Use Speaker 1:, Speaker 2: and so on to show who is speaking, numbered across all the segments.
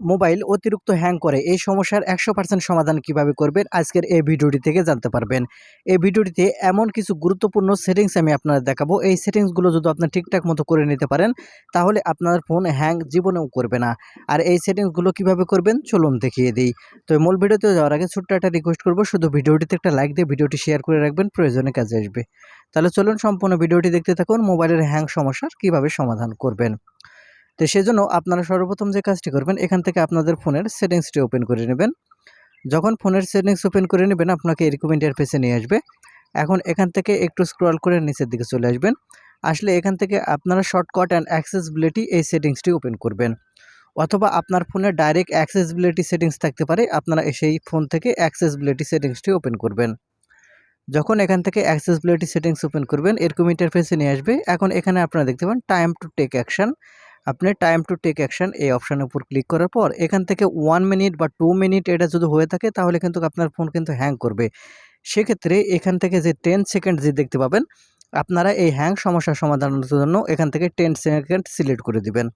Speaker 1: Mobile অতিরিক্ত hang করে এই সমস্যার 100% সমাধান কিভাবে করবেন আজকের এই ভিডিওটি থেকে জানতে পারবেন। এই ভিডিওটিতে এমন কিছু গুরুত্বপূর্ণ সেটিংস আমি আপনাদের দেখাবো। এই সেটিংসগুলো যদি আপনি ঠিকঠাক মতো করে নিতে পারেন তাহলে আপনার ফোন হ্যাং জীবনেও করবে না। আর এই সেটিংসগুলো কিভাবে করবেন চলুন দেখিয়ে দিই। তো মূল ভিডিওতে যাওয়ার আগে ছোট্ট একটা রিকোয়েস্ট করবো, শুধু ভিডিওটিতে একটা লাইক দিয়ে ভিডিওটি শেয়ার করে রাখবেন, প্রয়োজনে কাজে আসবে। তাহলে চলুন সম্পূর্ণ ভিডিওটি দেখতে থাকুন মোবাইলের হ্যাং সমস্যার কিভাবে সমাধান করবেন। তো সেজন্য আপনারা সর্বপ্রথম যে কাজটি করবেন, এখান থেকে আপনাদের ফোনের সেটিংসটি ওপেন করে নেবেন। যখন ফোনের সেটিংস ওপেন করে নেবেন আপনাকে এরকম ইন্টারফেসে নিয়ে আসবে। এখন এখান থেকে একটু স্ক্রল করে নিচের দিকে চলে আসবেন। আসলে এখান থেকে আপনারা শর্টকাট অ্যান্ড অ্যাক্সেসিবিলিটি এই সেটিংসটি ওপেন করবেন, অথবা আপনার ফোনে ডাইরেক্ট অ্যাক্সেসিবিলিটি সেটিংস থাকতে পারে, আপনারা সেই ফোন থেকে অ্যাক্সেসিবিলিটি সেটিংসটি ওপেন করবেন। যখন এখান থেকে অ্যাক্সেসিবিলিটি সেটিংস ওপেন করবেন এরকম ইন্টারফেসে নিয়ে আসবে। এখন এখানে আপনারা দেখতে পান টাইম টু টেক অ্যাকশন। আপনি টাইম টু টেক অ্যাকশন এই অপশানের উপর ক্লিক করার পর এখান থেকে 1 মিনিট বা 2 মিনিট এটা যদি হয়ে থাকে তাহলে কিন্তু আপনার ফোন কিন্তু হ্যাং করবে। সেক্ষেত্রে এখান থেকে যে 10 সেকেন্ড যে দেখতে পাবেন, আপনারা এই হ্যাং সমস্যার সমাধানের জন্য এখান থেকে 10 সেকেন্ড সিলেক্ট করে দিবেন।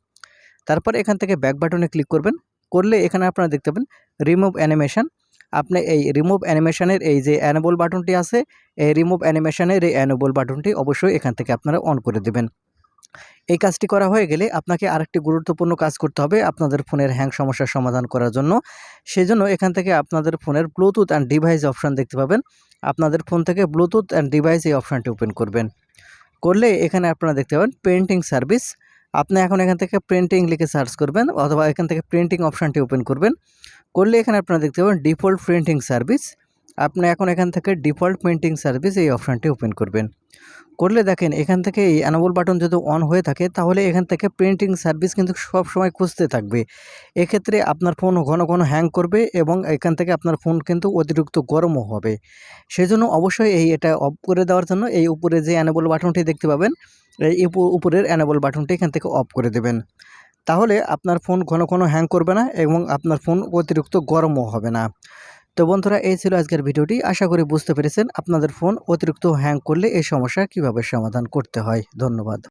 Speaker 1: তারপর এখান থেকে ব্যাক বাটনে ক্লিক করবেন। করলে এখানে আপনারা দেখতে পাবেন রিমুভ অ্যানিমেশন। আপনি এই রিমুভ অ্যানিমেশনের এই যে অ্যানেবল বাটনটি আছে, এই রিমুভ অ্যানিমেশনের এই অ্যানেবল বাটনটি অবশ্যই এখান থেকে আপনারা অন করে দেবেন। এই কাজটি করা হয়ে গেলে আপনাকে আরেকটি গুরুত্বপূর্ণ কাজ করতে হবে আপনাদের ফোনের হ্যাং সমস্যার সমাধান করার জন্য। সেজন্য এখান থেকে আপনাদের ফোনের ব্লুটুথ অ্যান্ড ডিভাইস অপশান দেখতে পাবেন। আপনাদের ফোন থেকে ব্লুটুথ অ্যান্ড ডিভাইস এই অপশানটি ওপেন করবেন। করলে এখানে আপনারা দেখতে পাবেন প্রিন্টিং সার্ভিস। আপনি এখন এখান থেকে প্রিন্টিং লিখে সার্চ করবেন, অথবা এখান থেকে প্রিন্টিং অপশানটি ওপেন করবেন। করলে এখানে আপনারা দেখতে পাবেন ডিফল্ট প্রিন্টিং সার্ভিস। আপনি এখন এখান থেকে ডিফল্ট প্রিন্টিং সার্ভিস এই অপশানটি ওপেন করবেন। করলে দেখেন এখান থেকে এই অ্যানাবল বাটন যদি অন হয়ে থাকে তাহলে এখান থেকে প্রিন্টিং সার্ভিস কিন্তু সব সময় খুঁজতে থাকবে। এক্ষেত্রে আপনার ফোন ঘন ঘন হ্যাং করবে এবং এখান থেকে আপনার ফোন কিন্তু অতিরিক্ত গরমও হবে। সেজন্য অবশ্যই এটা অফ করে দেওয়ার জন্য এই উপরে যে অ্যানাবল বাটনটি দেখতে পাবেন, এই উপরের অ্যানাবল বাটনটি এখান থেকে অফ করে দেবেন। তাহলে আপনার ফোন ঘন ঘন হ্যাং করবে না এবং আপনার ফোন অতিরিক্ত গরমও হবে না। তো বন্ধুরা, এই ছিল আজকের ভিডিওটি। আশা করি বুঝতে পেরেছেন আপনাদের ফোন অতিরিক্ত হ্যাং করলে এই সমস্যা কিভাবে সমাধান করতে হয়। ধন্যবাদ।